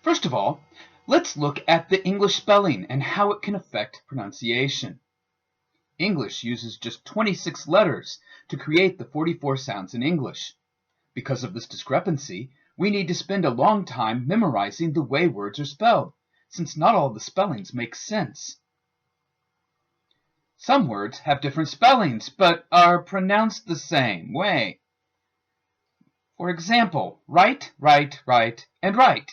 First of all, let's look at the English spelling and how it can affect pronunciation. English uses just 26 letters to create the 44 sounds in English. Because of this discrepancy, we need to spend a long time memorizing the way words are spelled, since not all the spellings make sense. Some words have different spellings, but are pronounced the same way. For example, right, right, right, and right.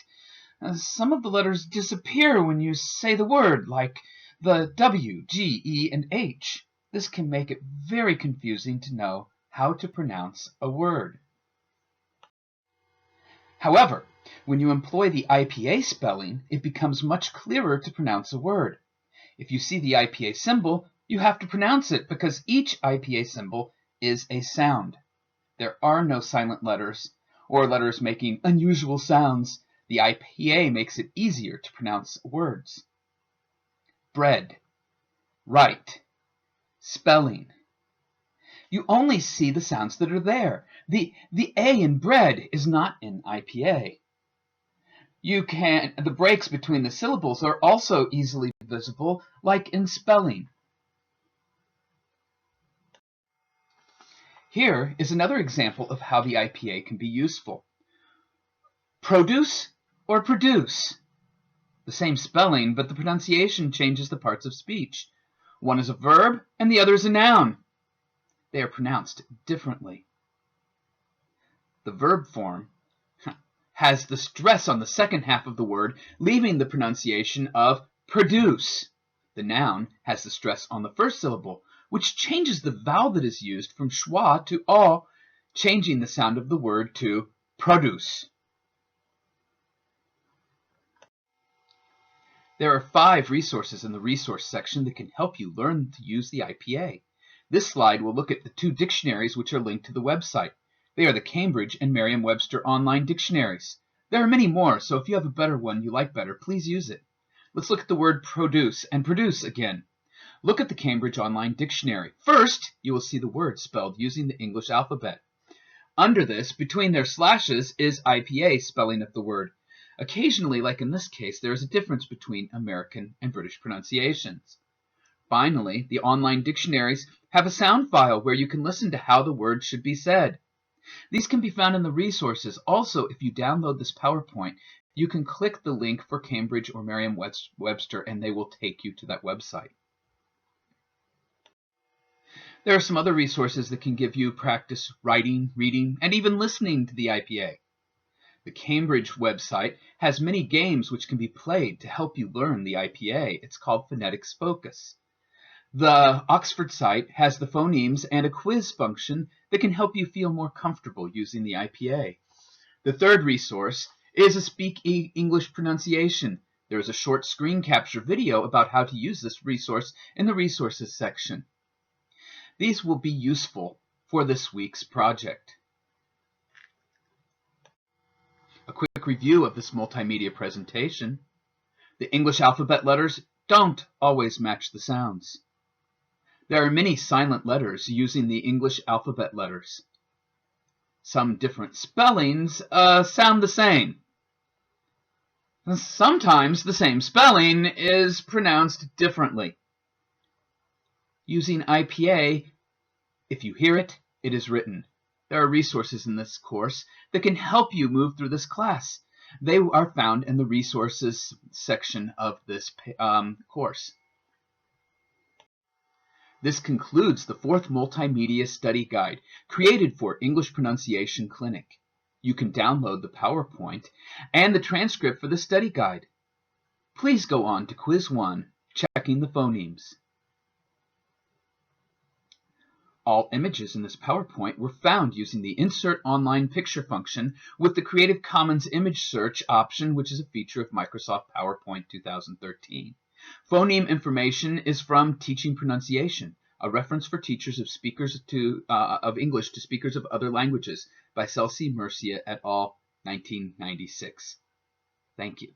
Some of the letters disappear when you say the word, like the W, G, E, and H. This can make it very confusing to know how to pronounce a word. However, when you employ the IPA spelling, it becomes much clearer to pronounce a word. If you see the IPA symbol, you have to pronounce it because each IPA symbol is a sound. There are no silent letters or letters making unusual sounds. The IPA makes it easier to pronounce words. Bread, right, spelling. You only see the sounds that are there. The A in bread is not in IPA. The breaks between the syllables are also easily visible, like in spelling. Here is another example of how the IPA can be useful. Produce or produce. The same spelling, but the pronunciation changes the parts of speech. One is a verb and the other is a noun. They are pronounced differently. The verb form has the stress on the second half of the word, leaving the pronunciation of produce. The noun has the stress on the first syllable, which changes the vowel that is used from schwa to o, changing the sound of the word to produce. There are 5 resources in the resource section that can help you learn to use the IPA. This slide will look at the 2 dictionaries which are linked to the website. They are the Cambridge and Merriam-Webster online dictionaries. There are many more, so if you have a better one you like better, please use it. Let's look at the word produce and produce again. Look at the Cambridge Online Dictionary. First, you will see the word spelled using the English alphabet. Under this, between their slashes, is IPA spelling of the word. Occasionally, like in this case, there is a difference between American and British pronunciations. Finally, the online dictionaries have a sound file where you can listen to how the word should be said. These can be found in the resources. Also, if you download this PowerPoint, you can click the link for Cambridge or Merriam-Webster and they will take you to that website. There are some other resources that can give you practice writing, reading, and even listening to the IPA. The Cambridge website has many games which can be played to help you learn the IPA. It's called Phonetics Focus. The Oxford site has the phonemes and a quiz function that can help you feel more comfortable using the IPA. The third resource is a Speak English pronunciation. There is a short screen capture video about how to use this resource in the resources section. These will be useful for this week's project. A quick review of this multimedia presentation. The English alphabet letters don't always match the sounds. There are many silent letters using the English alphabet letters. Some different spellings sound the same. Sometimes the same spelling is pronounced differently. Using IPA, if you hear it, it is written. There are resources in this course that can help you move through this class. They are found in the resources section of this course. This concludes the 4th Multimedia Study Guide created for English Pronunciation Clinic. You can download the PowerPoint and the transcript for the study guide. Please go on to Quiz 1, Checking the Phonemes. All images in this PowerPoint were found using the Insert Online Picture function with the Creative Commons Image Search option, which is a feature of Microsoft PowerPoint 2013. Phoneme information is from Teaching Pronunciation, a reference for teachers of of English to speakers of other languages by Celsi Murcia et al., 1996. Thank you.